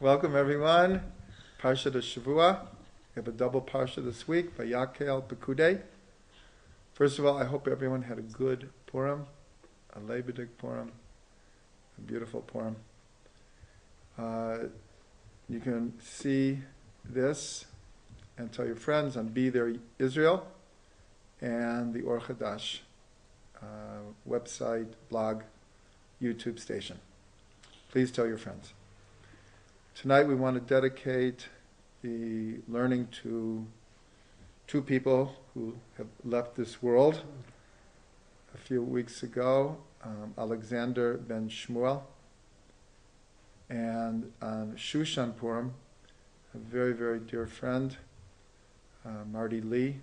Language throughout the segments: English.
Welcome everyone. Parsha de Shavua. We have a double Parsha this week, Vayak-el, Perkudei. First of all, I hope everyone had a good Purim, a lebendig Purim, a beautiful Purim. You can see this and tell your friends on Be There Israel and the Or Chadash website, blog, YouTube station. Please tell your friends. Tonight we want to dedicate the learning to two people who have left this world a few weeks ago, Alexander ben Shmuel, and on Shushan Purim, a very, very dear friend, Marty Lee,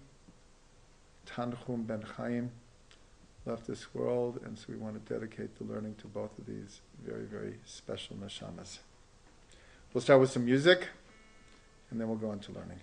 Tanchum ben Chaim, left this world, and so we want to dedicate the learning to both of these very, very special neshamas. We'll start with some music, and then we'll go into learning.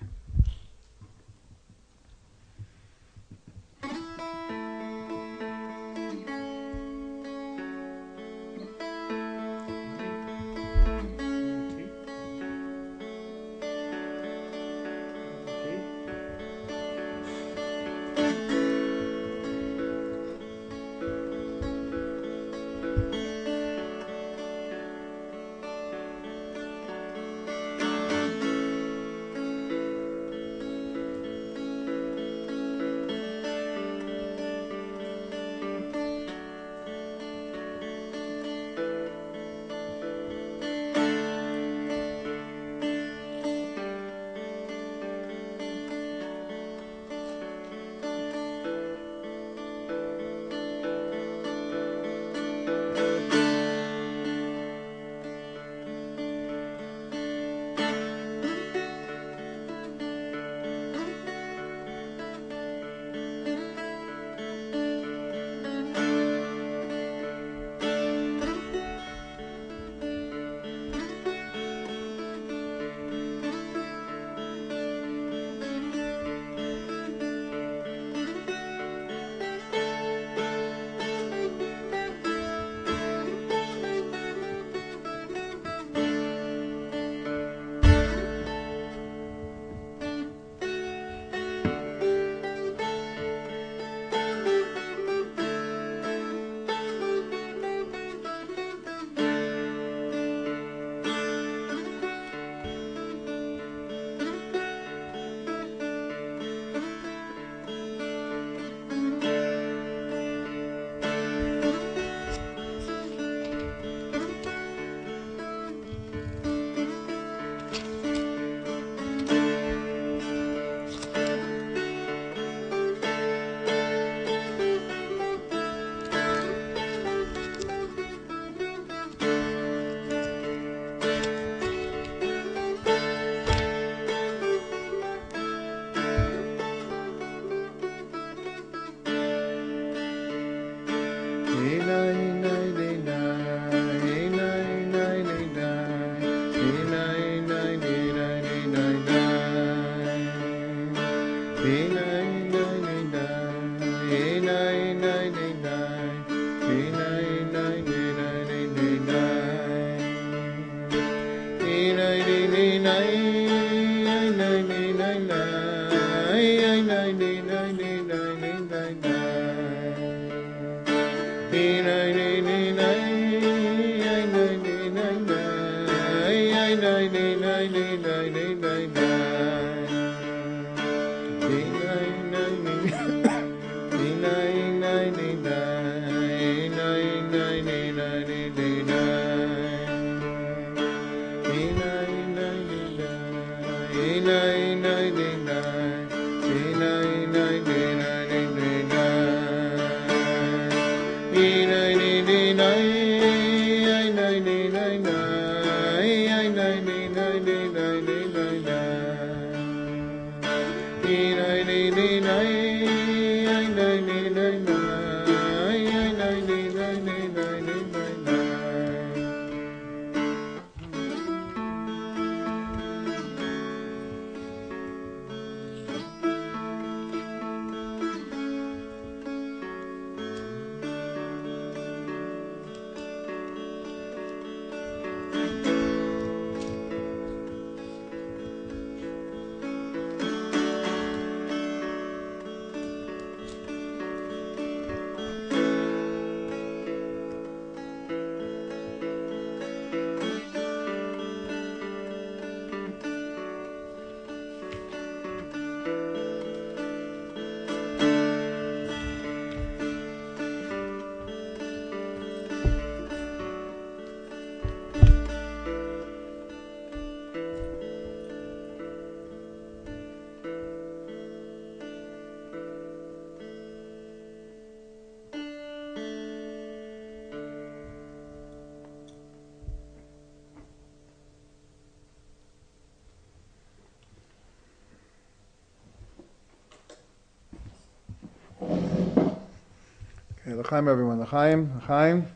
L'chaim, everyone. L'chaim, l'chaim.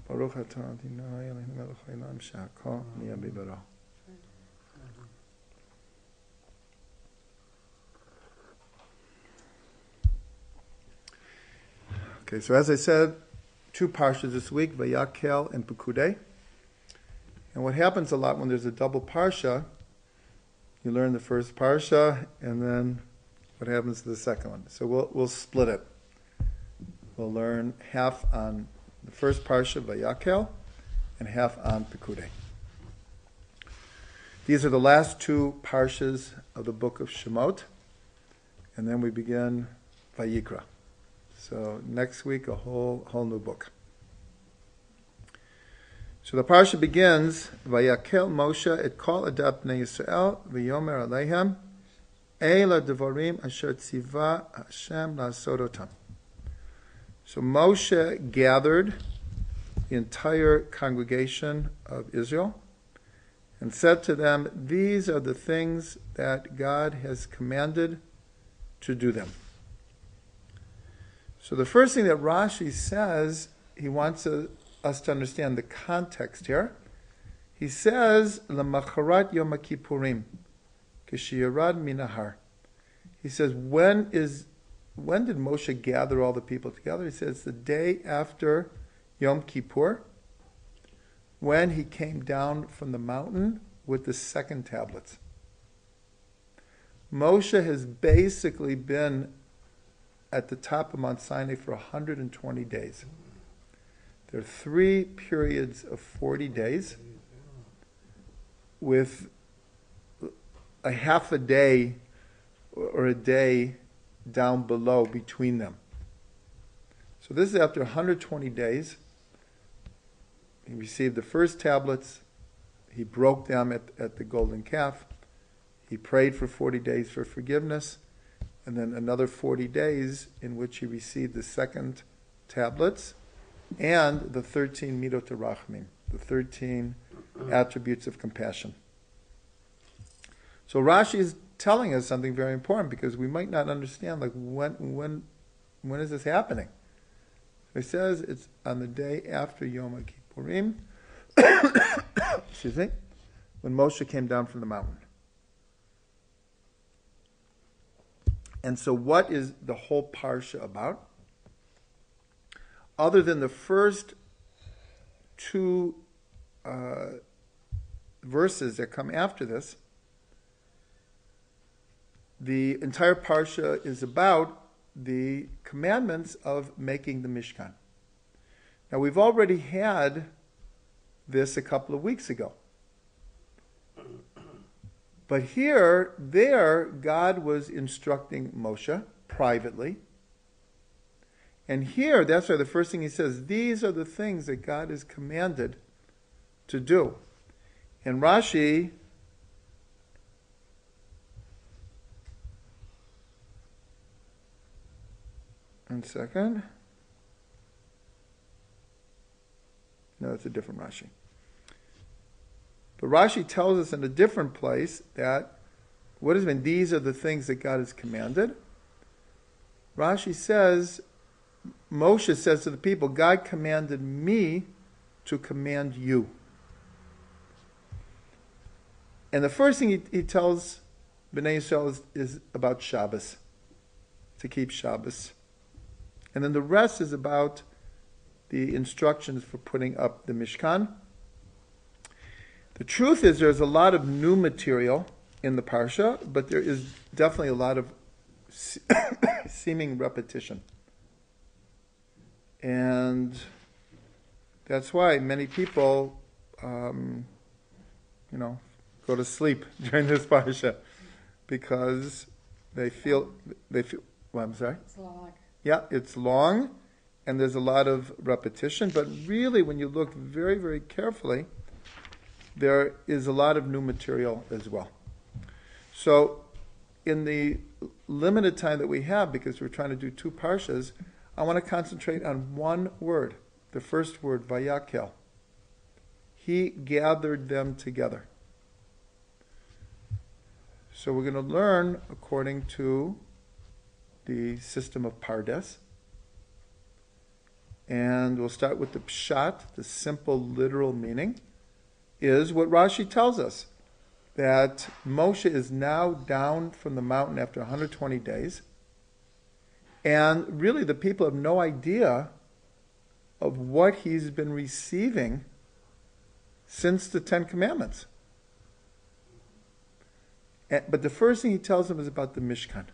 Baruch atah Adonai Eloheinu melech haolam she'akol nהיה b'dvaro. Okay, so as I said, 2 parshas this week, Vayak-el and Perkudei. And what happens a lot when there's a double parsha, you learn the first parsha, and then what happens to the second one. So we'll split it. We'll learn half on the first parsha, Vayak-el, and half on Perkudei. These are the last 2 parshas of the book of SHEMOT, and then we begin Vayikra. So next week, a whole new book. So the parsha begins, Vayak-el Moshe et kol adat bnei Yisrael v'yomer aleihem eila devarim asher tziva Hashem la'asot otam. So Moshe gathered the entire congregation of Israel and said to them, these are the things that God has commanded to do them. So the first thing that Rashi says, he wants us to understand the context here. He says, L'macharat Yom Kippurim, K'shiyarad minahar. He says, when did Moshe gather all the people together? He says, the day after Yom Kippur, when he came down from the mountain with the second tablets. Moshe has basically been at the top of Mount Sinai for 120 days. There are 3 periods of 40 days with a half a day or a day down below between them. So this is after 120 days. He received the first tablets. He broke them at the golden calf. He prayed for 40 days for forgiveness. And then another 40 days in which he received the second tablets and the 13 midot rachmin, the 13 attributes of compassion. So Rashi is telling us something very important because we might not understand, like, when is this happening? It says it's on the day after Yom Kippurim, excuse me, when Moshe came down from the mountain. And so what is the whole parsha about? Other than the first 2 verses that come after this, the entire parsha is about the commandments of making the Mishkan. Now we've already had this a couple of weeks ago. But there, God was instructing Moshe privately. And here, that's why the first thing he says, these are the things that God has commanded to do. And Rashi, one second. No, it's a different Rashi. But Rashi tells us in a different place that, what does it mean? These are the things that God has commanded. Rashi says, Moshe says to the people, God commanded me to command you. And the first thing he tells Bnei Yisrael is about Shabbos, to keep Shabbos. And then the rest is about the instructions for putting up the Mishkan. The truth is there's a lot of new material in the Parsha, but there is definitely a lot of seeming repetition. And that's why many people, go to sleep during this Parsha because they feel, well, I'm sorry? It's long. Yeah, it's long and there's a lot of repetition, but really when you look very, very carefully, there is a lot of new material as well. So in the limited time that we have, because we're trying to do 2 parshas, I want to concentrate on one word, the first word, Vayak-el. He gathered them together. So we're going to learn according to the system of Pardes. and we'll start with the pshat, the simple literal meaning, is what Rashi tells us, that Moshe is now down from the mountain after 120 days, and really the people have no idea of what he's been receiving since the Ten Commandments. But the first thing he tells them is about the Mishkan.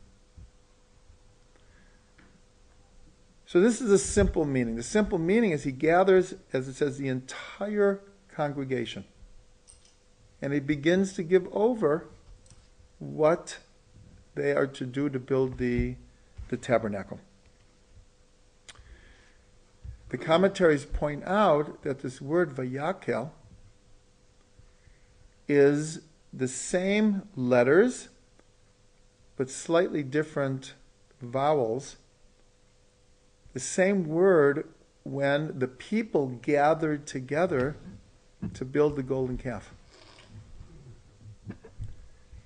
So this is a simple meaning. The simple meaning is he gathers, as it says, the entire congregation. And he begins to give over what they are to do to build the tabernacle. The commentaries point out that this word Vayak-el is the same letters, but slightly different vowels. The same word when the people gathered together to build the golden calf.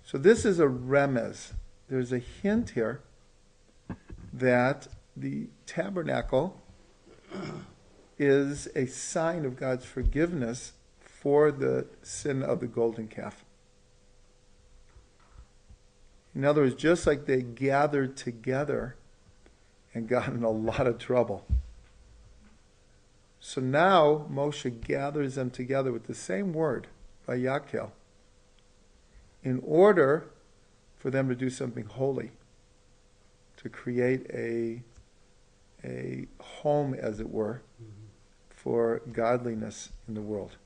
So this is a remez. There's a hint here that the tabernacle is a sign of God's forgiveness for the sin of the golden calf. In other words, just like they gathered together and got in a lot of trouble. So now Moshe gathers them together with the same word, Vayak-el, in order for them to do something holy, to create a home, as it were, for godliness in the world.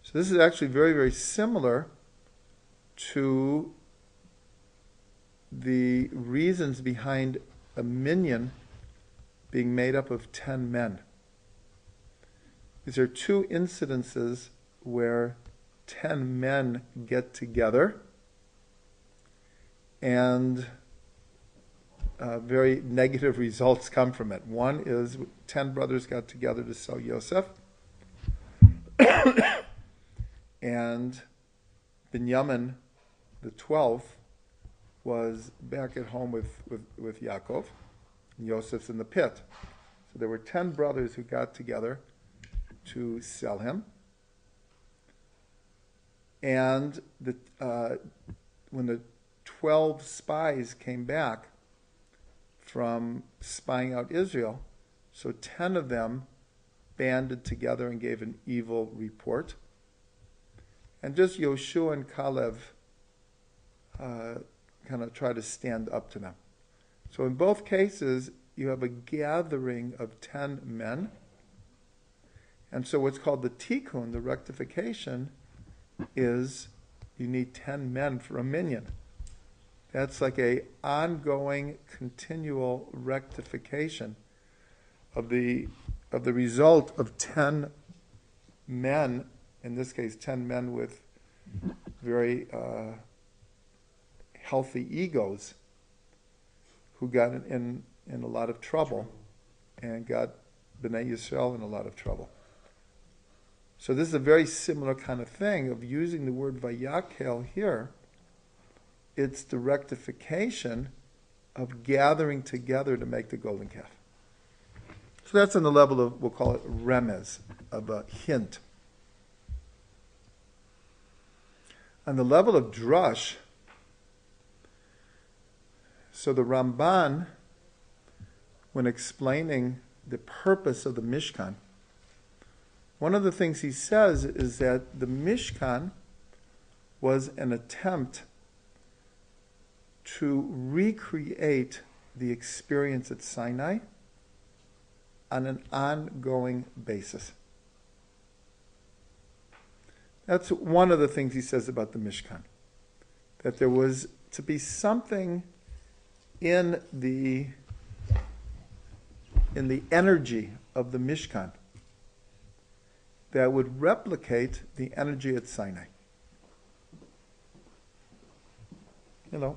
So this is actually very, very similar to the reasons behind a minyan being made up of 10 men. These are two incidences where 10 men get together and very negative results come from it. One is 10 brothers got together to sell Yosef, and Binyamin, the 12th, was back at home with Yaakov, and Yosef's in the pit. So there were 10 brothers who got together to sell him. And when the 12 spies came back from spying out Israel, so 10 of them banded together and gave an evil report. And just Yoshua and Caleb kind of try to stand up to them. So in both cases, you have a gathering of 10 men. And so what's called the tikkun, the rectification, is you need 10 men for a minyan. That's like a ongoing, continual rectification of the result of 10 men, in this case 10 men with very healthy egos, who got in a lot of trouble and got Bnei Yisrael in a lot of trouble. So this is a very similar kind of thing of using the word Vayak-el here. It's the rectification of gathering together to make the golden calf. So that's on the level of, we'll call it remez, of a hint. On the level of drush, so the Ramban, when explaining the purpose of the Mishkan, one of the things he says is that the Mishkan was an attempt to recreate the experience at Sinai on an ongoing basis. That's one of the things he says about the Mishkan, that there was to be something in the energy of the Mishkan that would replicate the energy at Sinai. You know.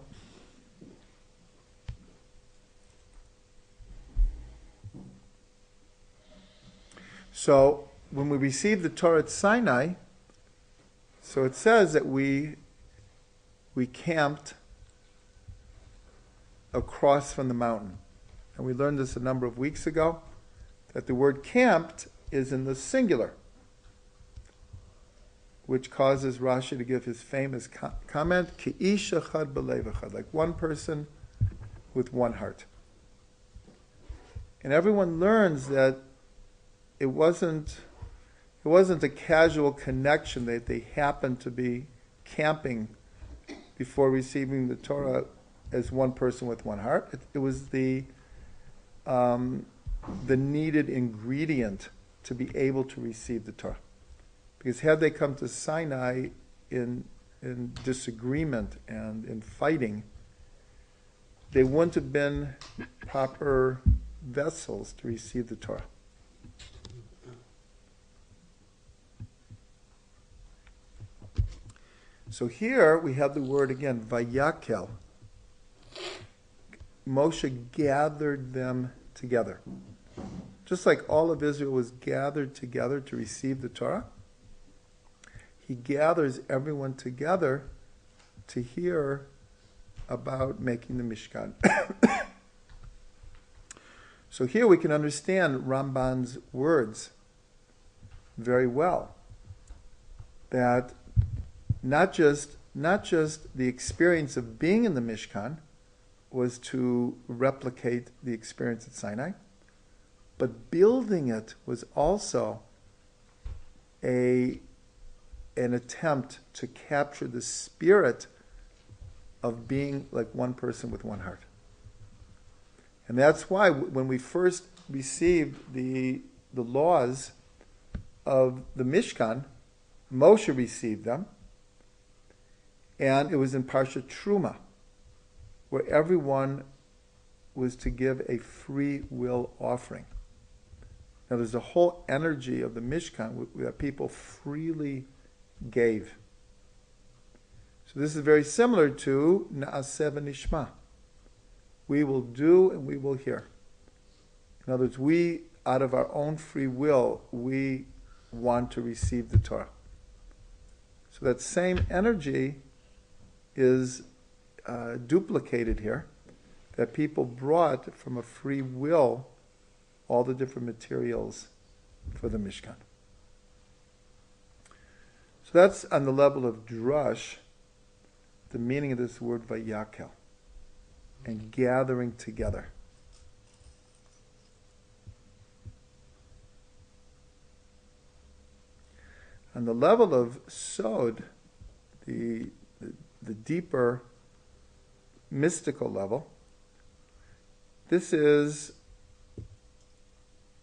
So when we receive the Torah at Sinai, so it says that we camped across from the mountain. And we learned this a number of weeks ago, that the word camped is in the singular, which causes Rashi to give his famous comment, Ki'ish echad b'lev echad, like one person with one heart. And everyone learns that it wasn't a casual connection that they happened to be camping before receiving the Torah as one person with one heart. It was the needed ingredient to be able to receive the Torah. Because had they come to Sinai in disagreement and in fighting, they wouldn't have been proper vessels to receive the Torah. So here we have the word again, Vayak-el. Moshe gathered them together. Just like all of Israel was gathered together to receive the Torah, he gathers everyone together to hear about making the Mishkan. So here we can understand Ramban's words very well. That not just the experience of being in the Mishkan was to replicate the experience at Sinai, but building it was also an attempt to capture the spirit of being like one person with one heart. And that's why when we first received the laws of the Mishkan, Moshe received them, and it was in PARSHA Trugman, where everyone was to give a free will offering. Now there's a whole energy of the Mishkan that people freely gave. So this is very similar to Na'aseh v'nishma. We will do and we will hear. In other words, we, out of our own free will, we want to receive the Torah. So that same energy is duplicated here, that people brought from a free will all the different materials for the Mishkan. So that's on the level of drush, the meaning of this word Vayak-el, and gathering together. On the level of sod, the deeper mystical level, this is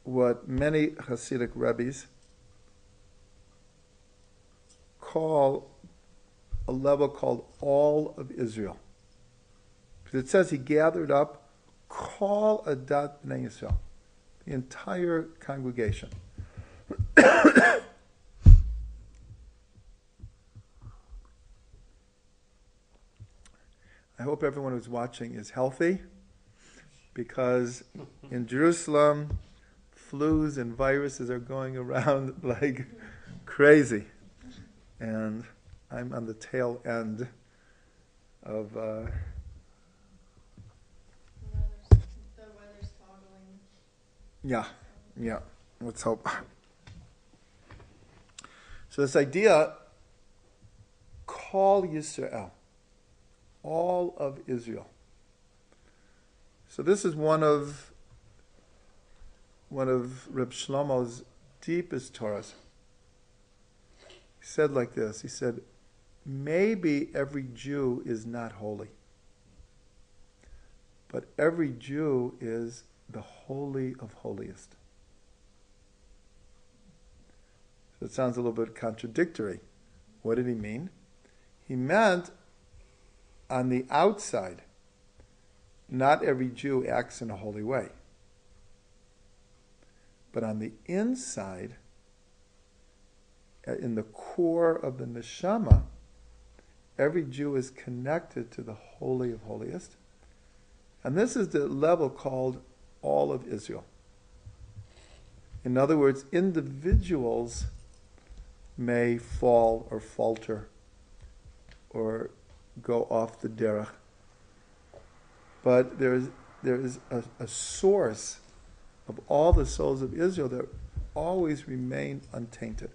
what many Hasidic rabbis call a level called all of Israel. Because it says he gathered up Kol Adat Bnei Yisrael, the entire congregation. I hope everyone who's watching is healthy, because in Jerusalem, flus and viruses are going around like crazy. And I'm on the tail end of... the weather's toggling. Yeah. Let's hope. So this idea, call Yisrael, all of Israel. So this is one of Reb Shlomo's deepest Torahs. He said like this, he said, maybe every Jew is not holy, but every Jew is the holy of holiest. So it sounds a little bit contradictory. What did he mean? He meant on the outside, not every Jew acts in a holy way. But on the inside, in the core of the neshama, every Jew is connected to the Holy of Holiest. And this is the level called all of Israel. In other words, individuals may fall or falter or go off the derech. But there is a source of all the souls of Israel that always remain untainted.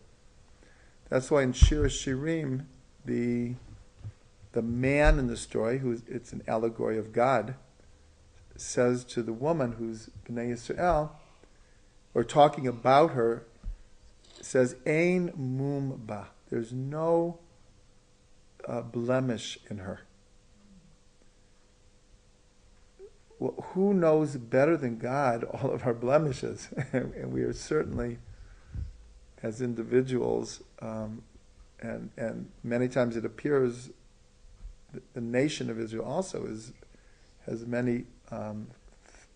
That's why in Shir Shirim, the man in the story, it's an allegory of God, says to the woman who's Bnei Yisrael, or talking about her, says, Ein mum ba. There's no blemish in her. Well, who knows better than God all of our blemishes? And we are certainly, as individuals, and many times it appears the nation of Israel also has many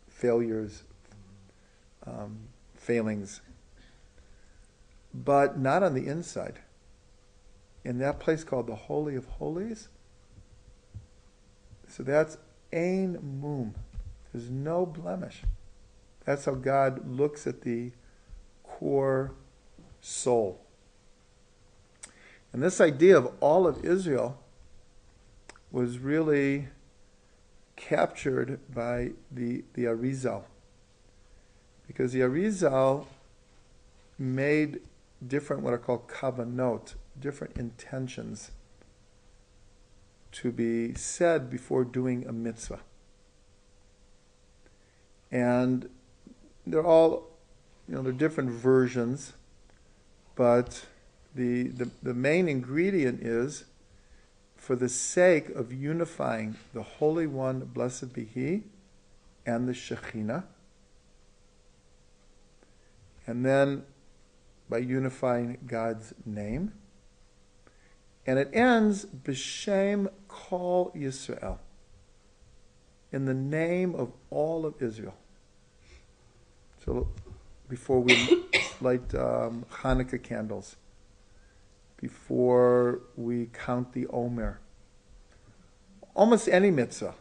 failures, failings, but not on the inside. In that place called the Holy of Holies, so that's Ein Mum. There's no blemish. That's how God looks at the core soul. And this idea of all of Israel was really captured by the Arizal. Because the Arizal made different, what are called kavanot, different intentions to be said before doing a mitzvah. And they're all, they're different versions, but the main ingredient is for the sake of unifying the Holy One, blessed be He, and the Shekhinah, and then by unifying God's name. And it ends, B'Shem Kol Yisrael, in the name of all of Israel. So before we light Hanukkah candles, before we count the Omer, almost any mitzvah,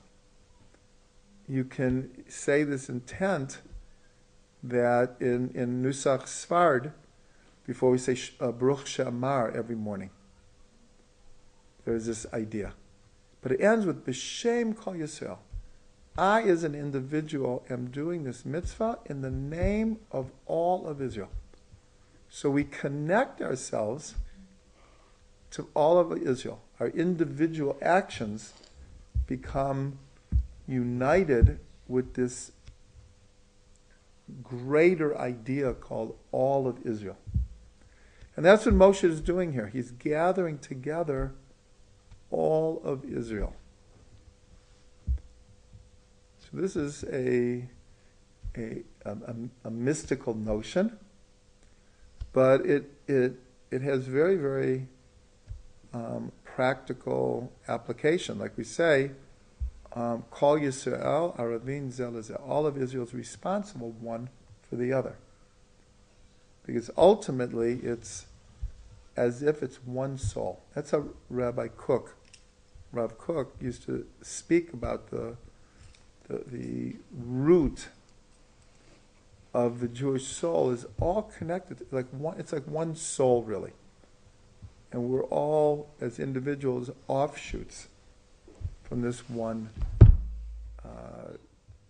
you can say this intent that in Nusach Sfard, before we say Baruch She'amar every morning, there's this idea. But it ends with B'Shem Kol Yisrael. I, as an individual, am doing this mitzvah in the name of all of Israel. So we connect ourselves to all of Israel. Our individual actions become united with this greater idea called all of Israel. And that's what Moshe is doing here. He's gathering together all of Israel. So this is a mystical notion, but it has very, very practical application. Like we say, Kol Yisrael, Aravin Zel Zel. All of Israel is responsible one for the other. Because ultimately it's as if it's one soul. That's how Rav Kook used to speak about the root of the Jewish soul is all connected. It's like one soul, really. And we're all, as individuals, offshoots from this one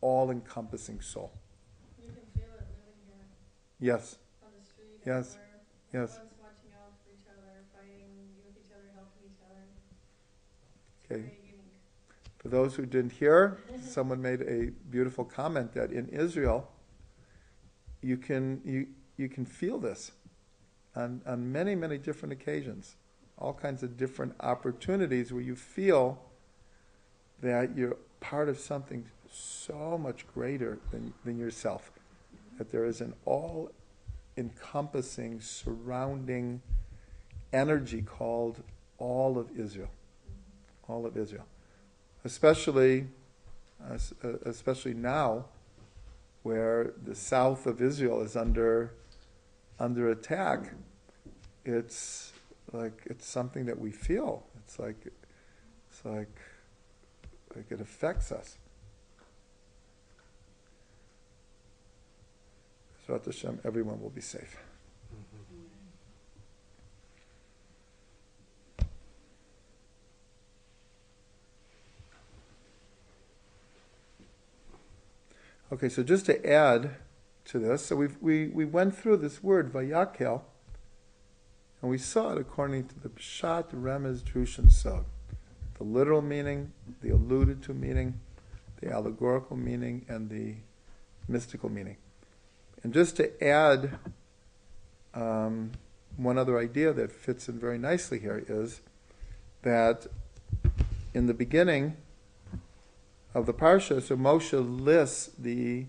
all-encompassing soul. You can feel it living here. Yes. On the street. Yes. Everywhere. Yes. Everyone's watching out for each other, fighting with each other, helping each other. It's Okay. very unique. For those who didn't hear, someone made a beautiful comment that in Israel, you can feel this on many, many different occasions. All kinds of different opportunities where you feel that you're part of something so much greater than yourself. That there is an all-encompassing, surrounding energy called all of Israel. All of Israel. Especially now, where the south of Israel is under attack. It's something that we feel. It's like it affects us. Zrat Hashem, everyone will be safe. Okay, so just to add to this, so we went through this word Vayak-el, and we saw it according to the Pshat, Remez, Drush, and Sod. The literal meaning, the alluded to meaning, the allegorical meaning, and the mystical meaning. And just to add one other idea that fits in very nicely here is that in the beginning of the Parsha, so Moshe lists the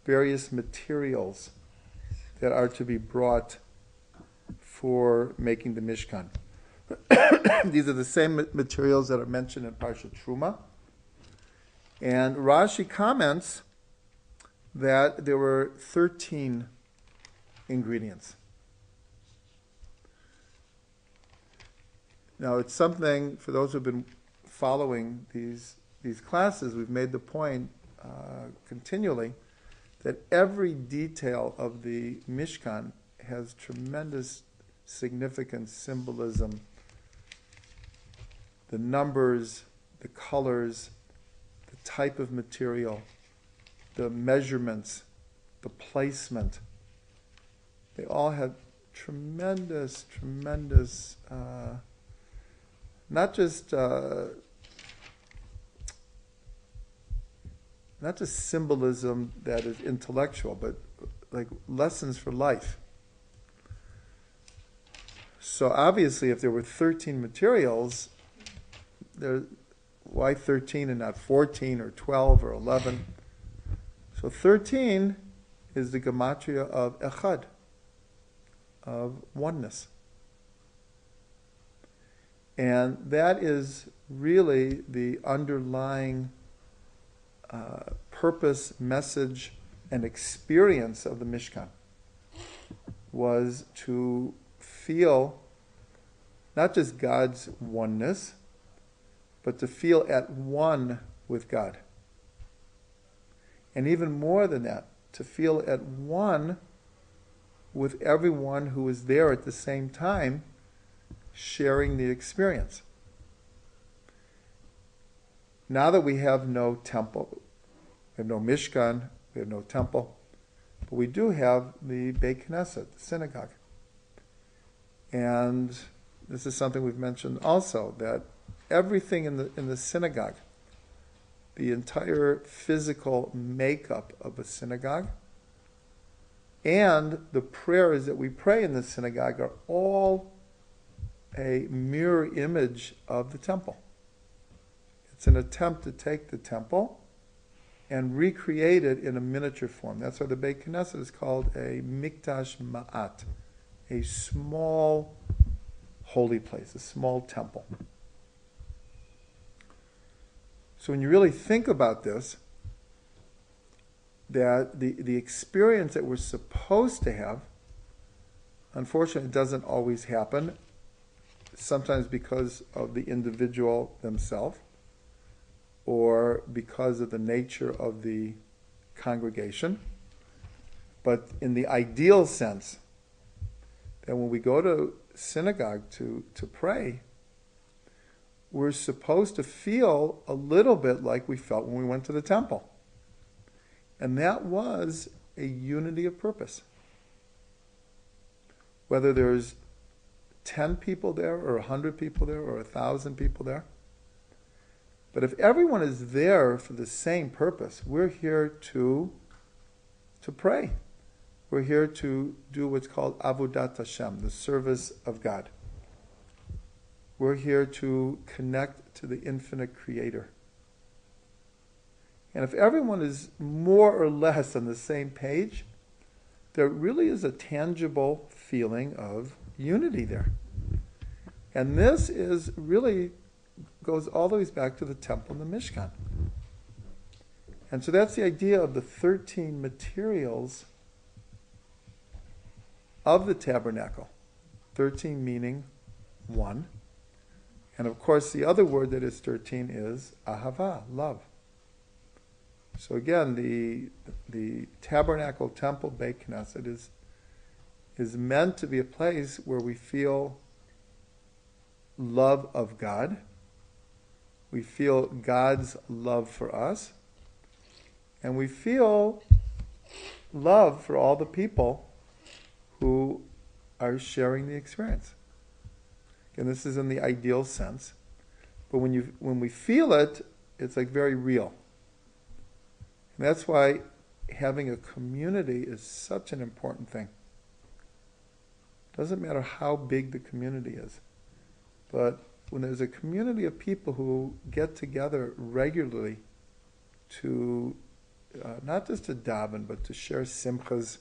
various materials that are to be brought for making the Mishkan. These are the same materials that are mentioned in Parsha Truma. And Rashi comments that there were 13 ingredients. Now, it's something, for those who have been following these classes, we've made the point continually that every detail of the Mishkan has tremendous significance, symbolism. The numbers, the colors, the type of material, the measurements, the placement, they all have tremendous not just symbolism that is intellectual, but like lessons for life. So obviously, if there were 13 materials, why 13 and not 14 or 12 or 11? So 13 is the gematria of echad, of oneness. And that is really the underlying purpose, message, and experience of the Mishkan, was to feel not just God's oneness, but to feel at one with God. And even more than that, to feel at one with everyone who is there at the same time, sharing the experience. Now that we have no temple, we have no Mishkan, we have no temple, but we do have the Beit Knesset, the synagogue. And this is something we've mentioned also, that everything in the synagogue, the entire physical makeup of a synagogue, and the prayers that we pray in the synagogue are all a mirror image of the temple. It's an attempt to take the temple and recreate it in a miniature form. That's why the Beit Knesset is called a Mikdash Ma'at, a small holy place, a small temple. So when you really think about this, that the experience that we're supposed to have, unfortunately, it doesn't always happen, sometimes because of the individual themselves, or because of the nature of the congregation. But in the ideal sense, that when we go to synagogue to pray, we're supposed to feel a little bit like we felt when we went to the temple. And that was a unity of purpose. Whether there's 10 people there, or 100 people there, or 1,000 people there. But if everyone is there for the same purpose, we're here to pray. We're here to do what's called Avodat Hashem, the service of God. We're here to connect to the infinite Creator. And if everyone is more or less on the same page, there really is a tangible feeling of unity there. And this is really goes all the way back to the temple and the Mishkan. And so that's the idea of the 13 materials of the tabernacle. 13 meaning one. And of course the other word that is 13 is ahava, love. So again, the tabernacle, temple, Beit Knesset is meant to be a place where we feel love of God. We feel God's love for us. And we feel love for all the people who are sharing the experience. And this is in the ideal sense. But when we feel it, it's like very real. And that's why having a community is such an important thing. Doesn't matter how big the community is. But when there's a community of people who get together regularly to, not just to daven, but to share simchas,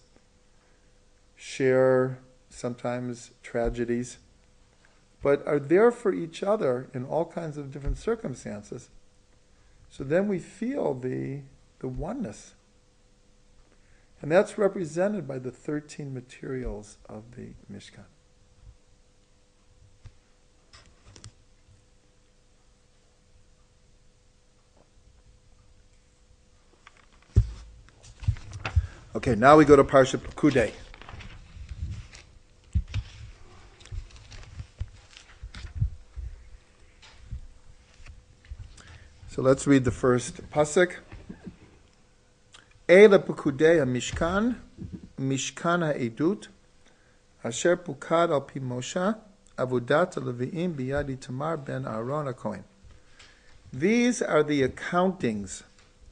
share sometimes tragedies, but are there for each other in all kinds of different circumstances. So then we feel the oneness. And that's represented by the 13 materials of the Mishkan. Okay, now we go to PARSHA Perkudei. So let's read the first pasuk. Eila Perkudei HaMishkan, Mishkan HaEdut, Asher Pukad Al Pi Moshe, Avodat HaLevi'im Biyad Itamar Ben Aaron HaKohen. These are the accountings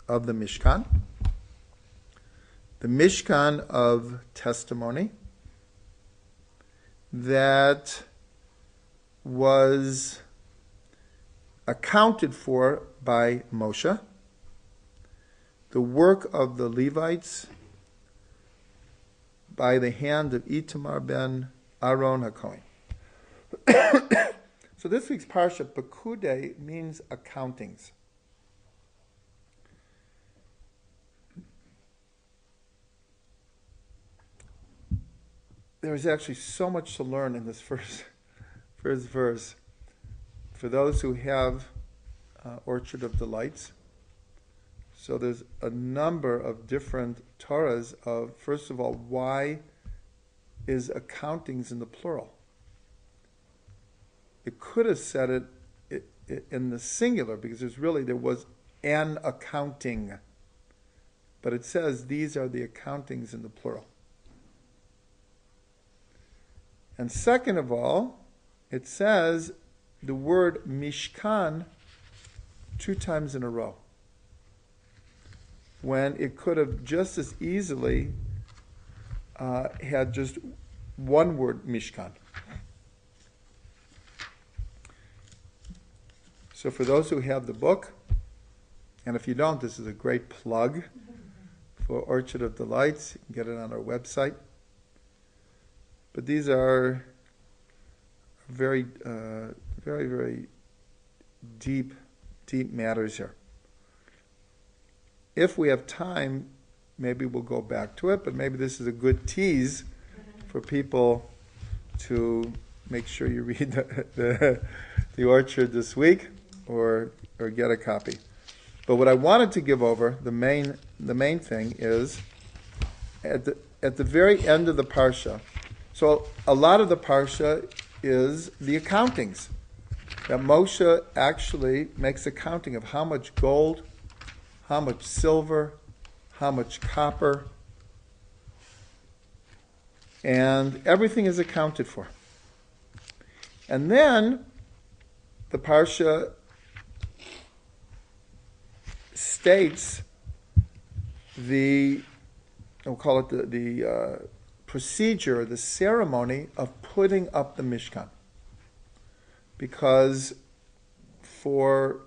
of the Mishkan. The Mishkan of testimony that was accounted for by Moshe, the work of the Levites by the hand of Itamar ben Aaron HaKohen. So this week's Parsha, Perkudei, means accountings. There is actually so much to learn in this first verse. For those who have Orchard of Delights, so there's a number of different Torahs of, first of all, why is accountings in the plural? It could have said it in the singular, because there was an accounting. But it says these are the accountings in the plural. And second of all, it says the word Mishkan 2 times in a row, when it could have just as easily had just one word, Mishkan. So for those who have the book, and if you don't, this is a great plug for Orchard of Delights. You can get it on our website. But these are very, very, very deep matters here. If we have time, maybe we'll go back to it, but maybe this is a good tease for people to make sure you read the Orchard this week or get a copy. But what I wanted to give over, the main thing is at the very end of the Parsha. So a lot of the Parsha is the accountings. That Moshe actually makes accounting of how much gold, how much silver, how much copper, and everything is accounted for. And then the Parsha states we'll call it the procedure, the ceremony of putting up the Mishkan. Because for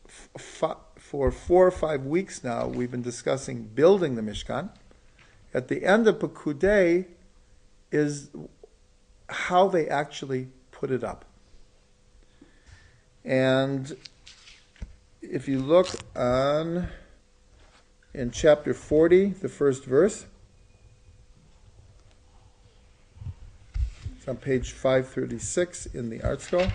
4 or 5 weeks now, we've been discussing building the Mishkan. At the end of Perkudei is how they actually put it up. And if you look in chapter 40, the first verse, it's on page 536 in the Art Scroll.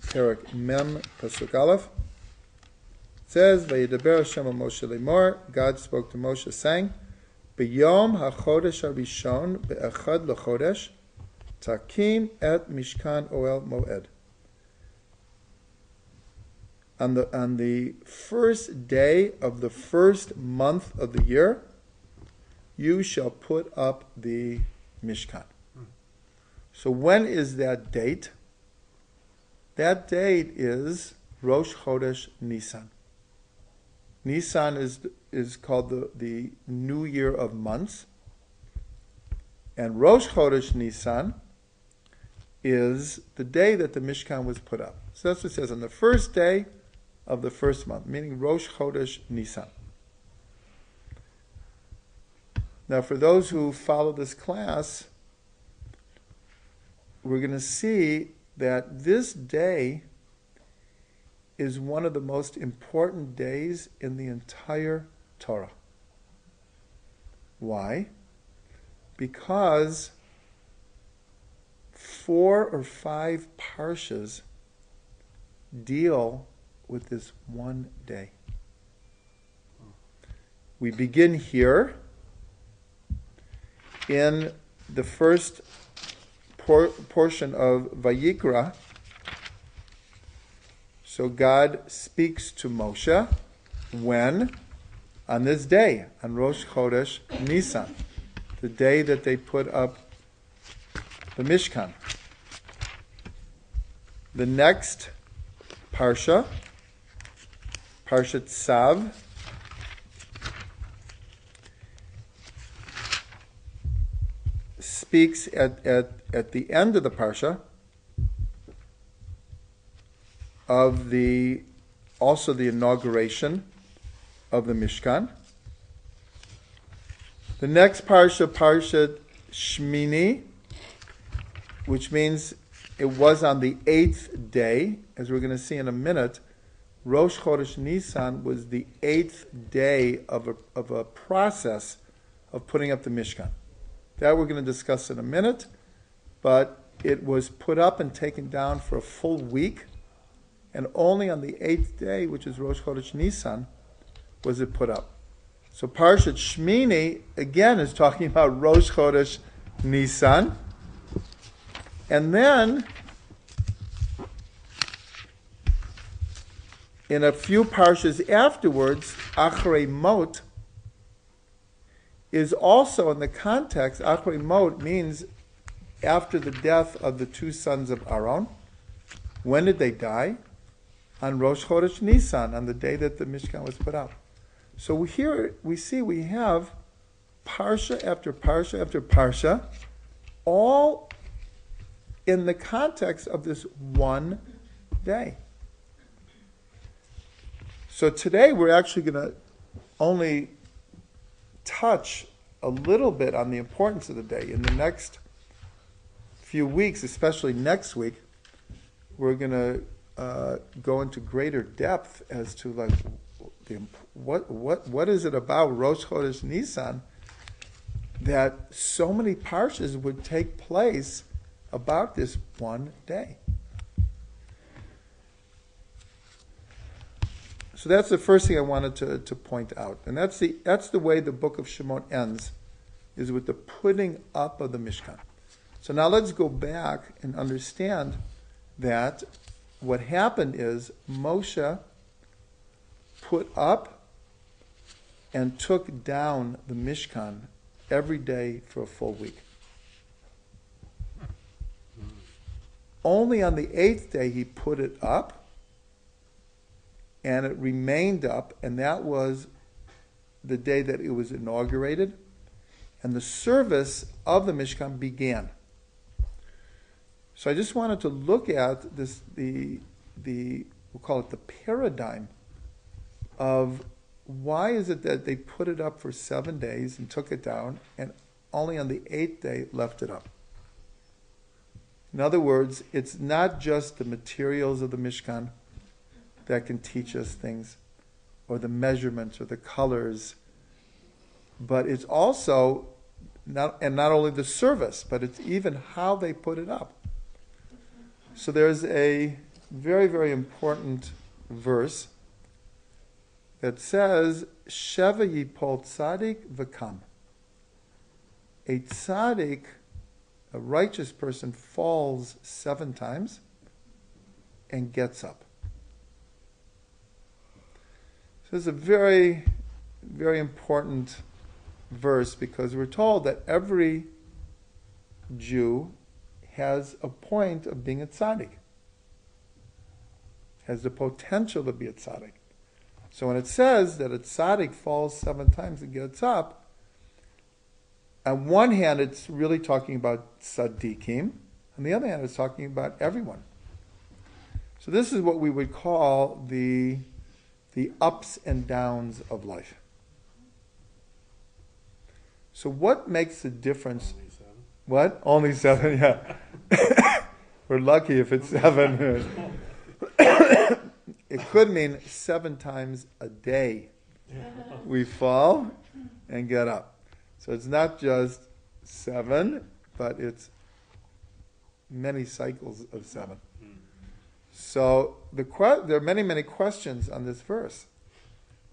Perek Mem Pasuk Aleph. It says, Vayidaber Hashem Moshe Lemor, God spoke to Moshe saying, B'yom hachodesh harishon be'echad lechodesh, takim et mishkan oel moed. on the first day of the first month of the year, you shall put up the Mishkan. So when is that date? That date is Rosh Chodesh Nisan. Nisan is called the New Year of months. And Rosh Chodesh Nisan is the day that the Mishkan was put up. So that's what it says, on the first day of the first month, meaning Rosh Chodesh Nisan. Now, for those who follow this class, we're going to see that this day is one of the most important days in the entire Torah. Why? Because 4 or 5 parshas deal with this one day. We begin here in the first portion of Vayikra. So God speaks to Moshe when? On this day, on Rosh Chodesh Nisan, the day that they put up the Mishkan. The next Parsha, Parshat Tzav, speaks at the end of the Parsha of also the inauguration of the Mishkan. The next Parsha, Parshat Shmini, which means it was on the 8th day, as we're going to see in a minute. Rosh Chodesh Nisan was the 8th day of a process of putting up the Mishkan. That we're going to discuss in a minute, but it was put up and taken down for a full week, and only on the 8th day, which is Rosh Chodesh Nisan, was it put up. So Parshat Shmini, again, is talking about Rosh Chodesh Nisan. And then, in a few parshas afterwards, Achrei Mot is also in the context. Achrei Mot means after the death of the 2 sons of Aaron. When did they die? On Rosh Chodesh Nisan, on the day that the Mishkan was put up. So here we see we have parsha after parsha after parsha, all in the context of this one day. So today we're actually going to only touch a little bit on the importance of the day. In the next few weeks, especially next week, we're going to go into greater depth as to like what is it about Rosh Chodesh Nisan that so many parshas would take place about this one day. So that's the first thing I wanted to point out, and that's the way the book of Shemot ends, is with the putting up of the Mishkan. So now let's go back and understand that what happened is Moshe put up and took down the Mishkan every day for a full week. Only on the 8th day he put it up, and it remained up, and that was the day that it was inaugurated, and the service of the Mishkan began. So I just wanted to look at this, we'll call it the paradigm of why is it that they put it up for 7 days and took it down, and only on the 8th day left it up. In other words, it's not just the materials of the Mishkan that can teach us things, or the measurements, or the colors, but it's also not only the service, but it's even how they put it up. So there's a very, very important verse that says, Sheva yipol tzadik v'kam. A tzadik, a righteous person, falls 7 times and gets up. this is a very, very important verse because we're told that every Jew has a point of being a tzaddik, has the potential to be a tzaddik. So when it says that a tzaddik falls 7 times and gets up, on one hand it's really talking about tzaddikim, on the other hand it's talking about everyone. So this is what we would call the ups and downs of life. So what makes the difference? Only 7. What? Only 7, yeah. We're lucky if it's 7. It could mean 7 times a day we fall and get up. So it's not just 7, but it's many cycles of 7. So there are many, many questions on this verse.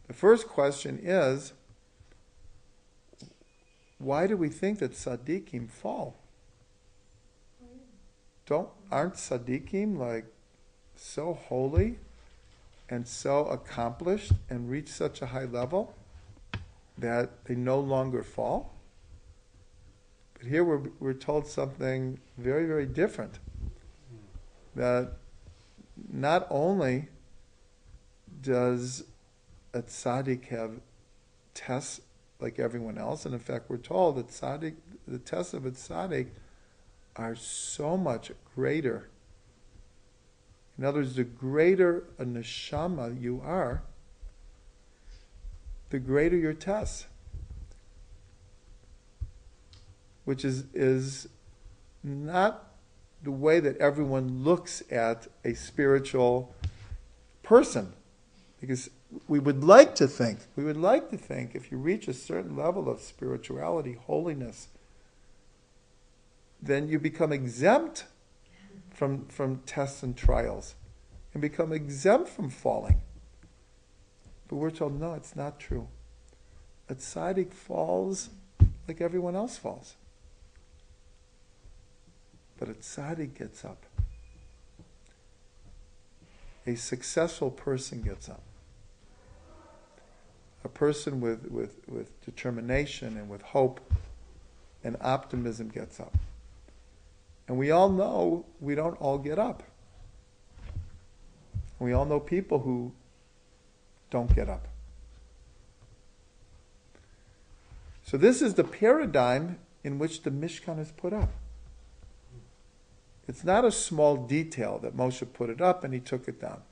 The first question is, why do we think that tzaddikim fall? Aren't tzaddikim like so holy and so accomplished and reach such a high level that they no longer fall? But here we're told something very, very different. That not only does a tzaddik have tests like everyone else, and in fact we're told that the tests of a tzaddik are so much greater. In other words, the greater a neshama you are, the greater your tests. Which is not the way that everyone looks at a spiritual person. Because we would like to think if you reach a certain level of spirituality, holiness, then you become exempt from tests and trials and become exempt from falling. But we're told, no, it's not true. A tzaddik falls like everyone else falls. But a tzaddik gets up. A successful person gets up. A person with determination and with hope and optimism gets up. And we all know we don't all get up. We all know people who don't get up. So this is the paradigm in which the Mishkan is put up. It's not a small detail that Moshe put it up and he took it down.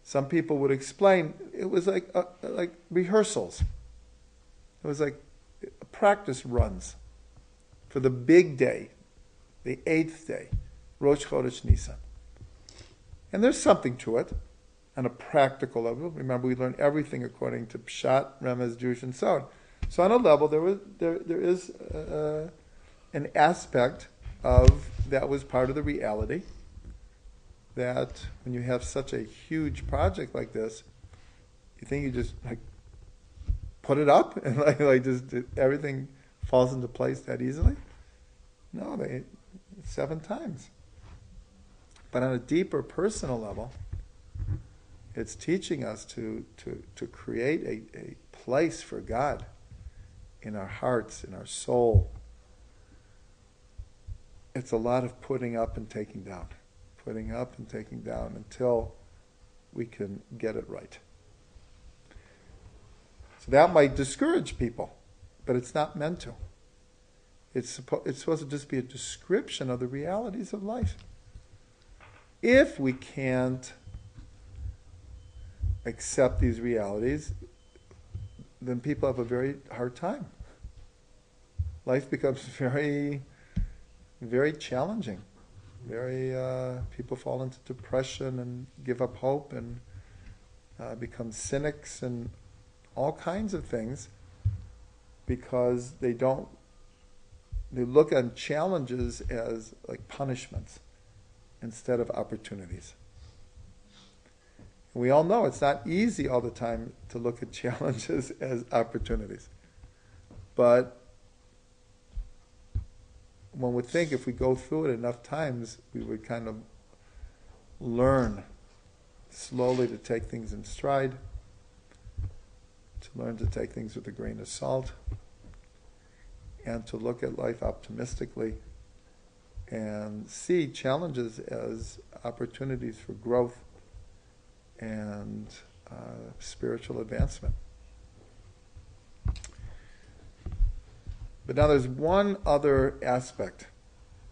Some people would explain it was like rehearsals. It was like practice runs for the big day, the 8th day, Rosh Chodesh Nisan. And there's something to it on a practical level. Remember, we learn everything according to Pshat, Remez, Jewish, and so on. So on a level, there is an aspect of that was part of the reality, that when you have such a huge project like this, you think you just like put it up and like just everything falls into place that easily? No, 7 times. But on a deeper personal level, it's teaching us to create a place for God in our hearts, in our soul. It's a lot of putting up and taking down. Putting up and taking down until we can get it right. So that might discourage people, but it's not meant to. It's supposed to just be a description of the realities of life. If we can't accept these realities, then people have a very hard time. Life becomes very, very challenging. People fall into depression and give up hope and become cynics and all kinds of things because they look on challenges as like punishments instead of opportunities. We all know it's not easy all the time to look at challenges as opportunities. But one would think if we go through it enough times, we would kind of learn slowly to take things in stride to learn to take things with a grain of salt, and to look at life optimistically and see challenges as opportunities for growth and spiritual advancement. But now there's one other aspect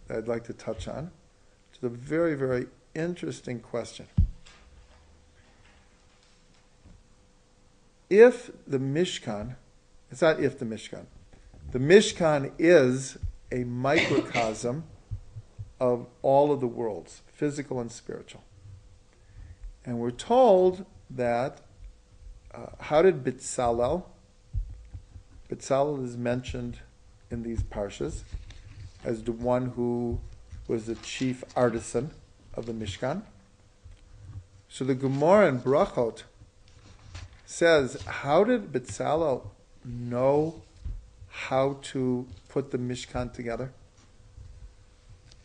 that I'd like to touch on, which is a very, very interesting question. If the Mishkan, it's not if the Mishkan is a microcosm of all of the worlds, physical and spiritual. And we're told that, how did Bezalel is mentioned in these parshas as the one who was the chief artisan of the Mishkan. So the Gemara in Brachot says, how did Bezalel know how to put the Mishkan together?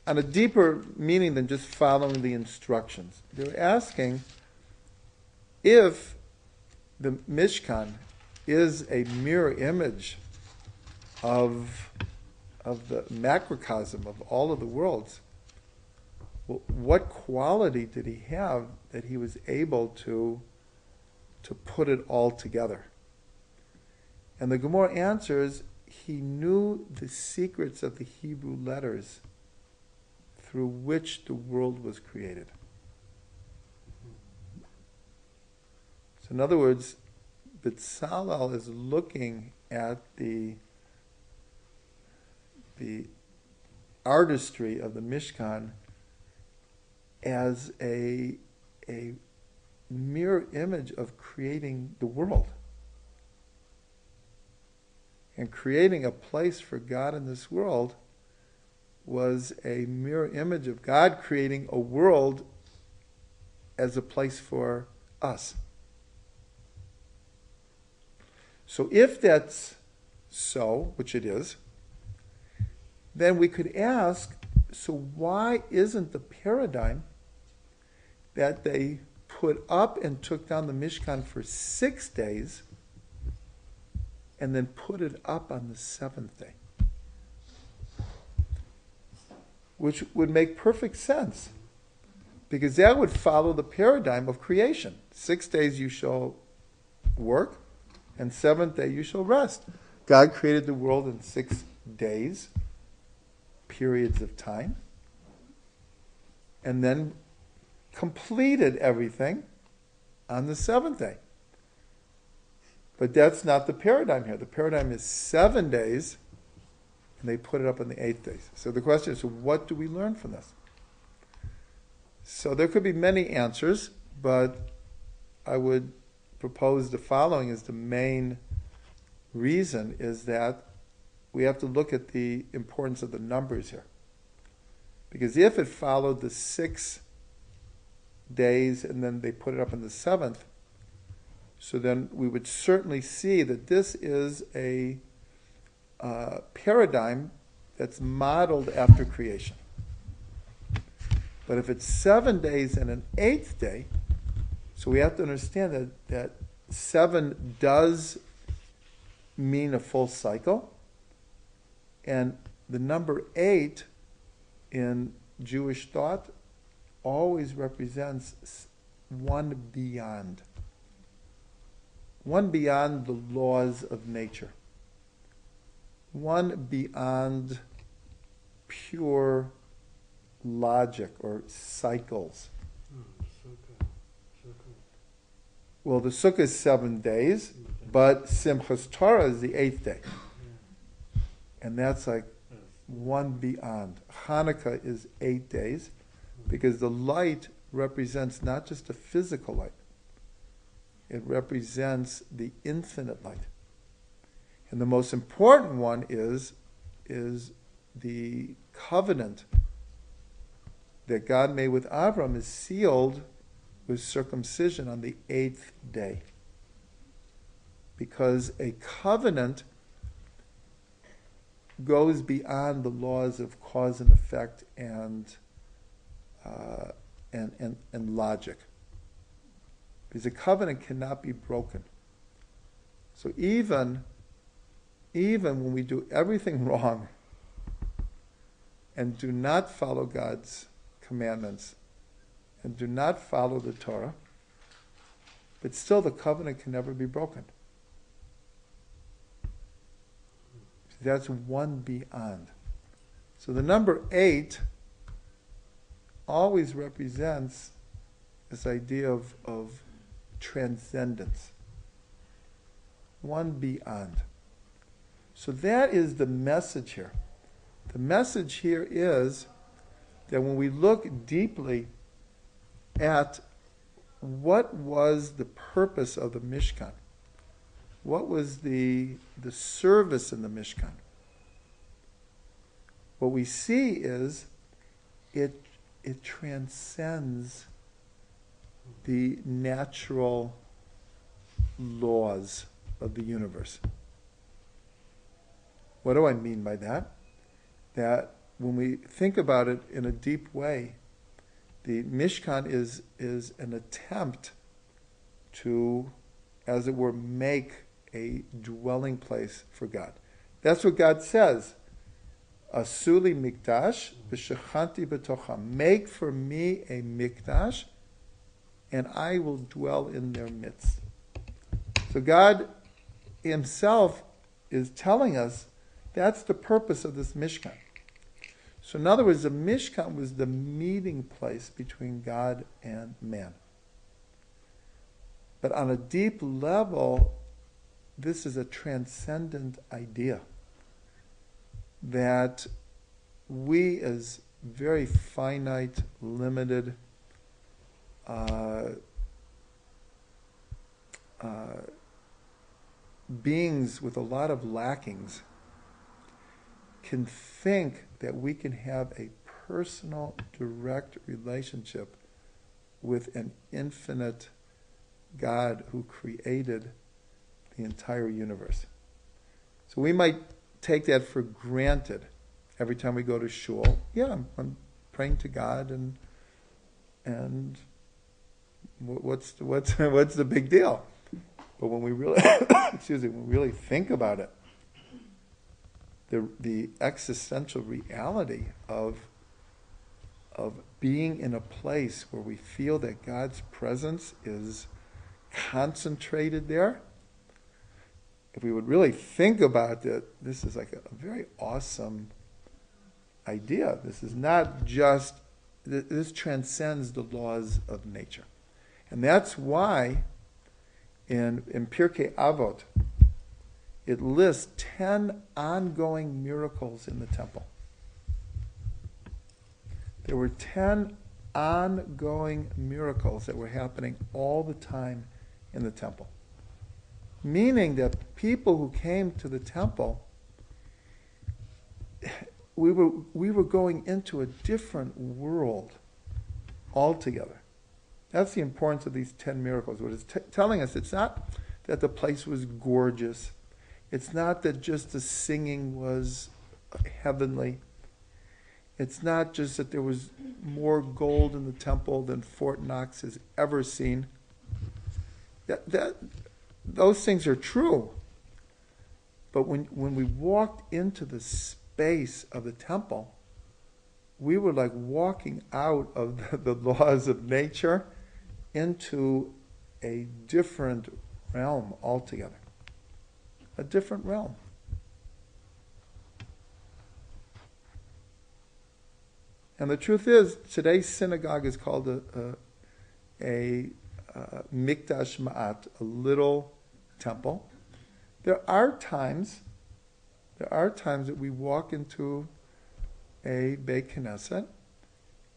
On a deeper meaning than just following the instructions. They're asking if the Mishkan is a mirror image of the macrocosm of all of the worlds, well, what quality did he have that he was able to put it all together? And the Gemara answers, he knew the secrets of the Hebrew letters through which the world was created. So in other words, Bezalel is looking at the artistry of the Mishkan as a mirror image of creating the world and creating a place for God in this world was a mirror image of God creating a world as a place for us. So if that's so, which it is, then we could ask, so why isn't the paradigm that they put up and took down the Mishkan for 6 days and then put it up on the 7th day? Which would make perfect sense, because that would follow the paradigm of creation. 6 days you shall work, and 7th day you shall rest. God created the world in 6 days, periods of time, and then completed everything on the 7th day. But that's not the paradigm here. The paradigm is 7 days, and they put it up on the 8th day. So the question is, so what do we learn from this? So there could be many answers, but I would propose the following as the main reason, is that we have to look at the importance of the numbers here. Because if it followed the 6 days and then they put it up on the 7th, so then we would certainly see that this is a paradigm that's modeled after creation. But if it's 7 days and an 8th day, so we have to understand that 7 does mean a full cycle, and the number 8 in Jewish thought always represents one beyond the laws of nature, one beyond pure logic or cycles. Well, the Sukkah is 7 days, but Simchas Torah is the 8th day. And that's like one beyond. Hanukkah is 8 days, because the light represents not just a physical light. It represents the infinite light. And the most important one is the covenant that God made with Avraham is sealed with circumcision on the 8th day. Because a covenant goes beyond the laws of cause and effect and logic. Because a covenant cannot be broken. So even when we do everything wrong and do not follow God's commandments and do not follow the Torah, but still the covenant can never be broken. That's one beyond. So the number 8 always represents this idea of transcendence. One beyond. So that is the message here. The message here is that when we look deeply at what was the purpose of the Mishkan, what was the service in the Mishkan, what we see is it transcends the natural laws of the universe. What do I mean by that? That when we think about it in a deep way, the Mishkan is an attempt to, as it were, make a dwelling place for God. That's what God says. Asuli mikdash v'shechanti b'tocham. Make for me a mikdash, and I will dwell in their midst. So God Himself is telling us that's the purpose of this Mishkan. So in other words, the Mishkan was the meeting place between God and man. But on a deep level, this is a transcendent idea that we as very finite, limited beings with a lot of lackings can think that we can have a personal, direct relationship with an infinite God who created the entire universe. So we might take that for granted every time we go to shul. Yeah, I'm praying to God, and what's the big deal? But when we really when we really think about it, the existential reality of being in a place where we feel that God's presence is concentrated there, if we would really think about it, this is like a very awesome idea. This is not just, this transcends the laws of nature. And that's why in Pirkei Avot, it lists 10 ongoing miracles in the temple. There were 10 ongoing miracles that were happening all the time in the temple. Meaning that people who came to the temple, we were going into a different world altogether. That's the importance of these 10 miracles. What it's telling us, it's not that the place was gorgeous. It's not that just the singing was heavenly. It's not just that there was more gold in the temple than Fort Knox has ever seen. Those things are true. But when we walked into the space of the temple, we were like walking out of the laws of nature into a different realm altogether. A different realm. And the truth is, today's synagogue is called a mikdash ma'at, a little temple. There are times that we walk into a Beit Knesset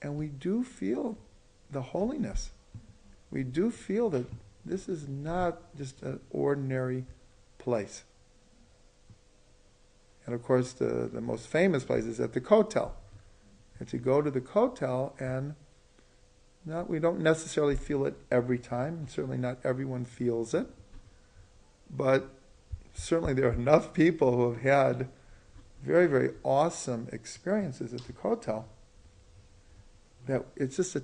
and we do feel the holiness. We do feel that this is not just an ordinary place. And of course, the most famous place is at the Kotel. And to go to the Kotel, and we don't necessarily feel it every time, and certainly not everyone feels it, but certainly there are enough people who have had very, very awesome experiences at the Kotel that it's just a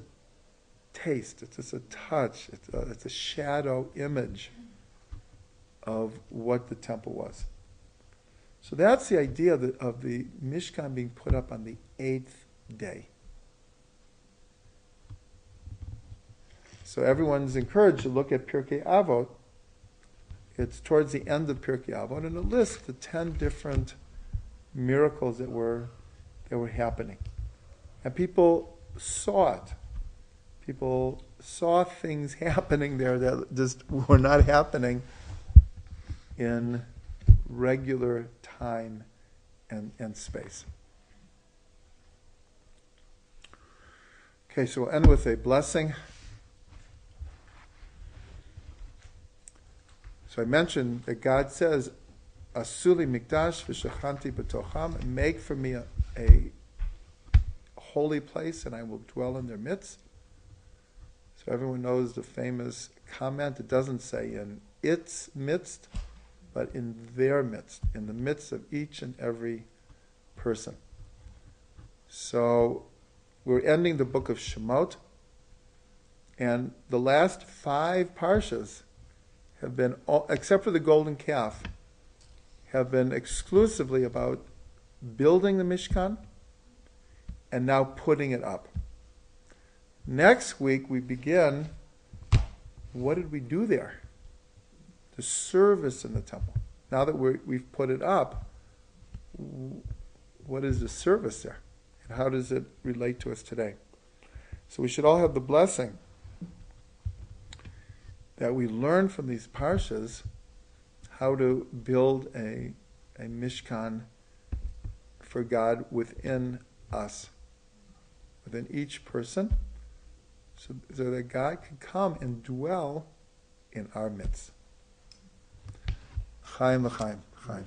taste, it's just a touch, it's a shadow image of what the temple was. So that's the idea of the Mishkan being put up on the 8th day. So everyone's encouraged to look at Pirkei Avot. It's towards the end of Pirkei Avot, and it lists the 10 different miracles that were happening. And people saw it. People saw things happening there that just were not happening in regular time and space. Okay, so we'll end with a blessing. So I mentioned that God says, Asuli mikdash v'shachanti b'tocham, make for me a holy place and I will dwell in their midst. So everyone knows the famous comment. It doesn't say in its midst, but in their midst, in the midst of each and every person. So we're ending the book of Shemot, and the last 5 parshas have been, except for the golden calf, have been exclusively about building the Mishkan and now putting it up. Next week we begin, what did we do there? The service in the temple. Now that we've put it up, what is the service there? And how does it relate to us today? So we should all have the blessing that we learn from these parshas how to build a Mishkan for God within us, within each person, so that God can come and dwell in our midst. Chaim l'chaim. Chaim.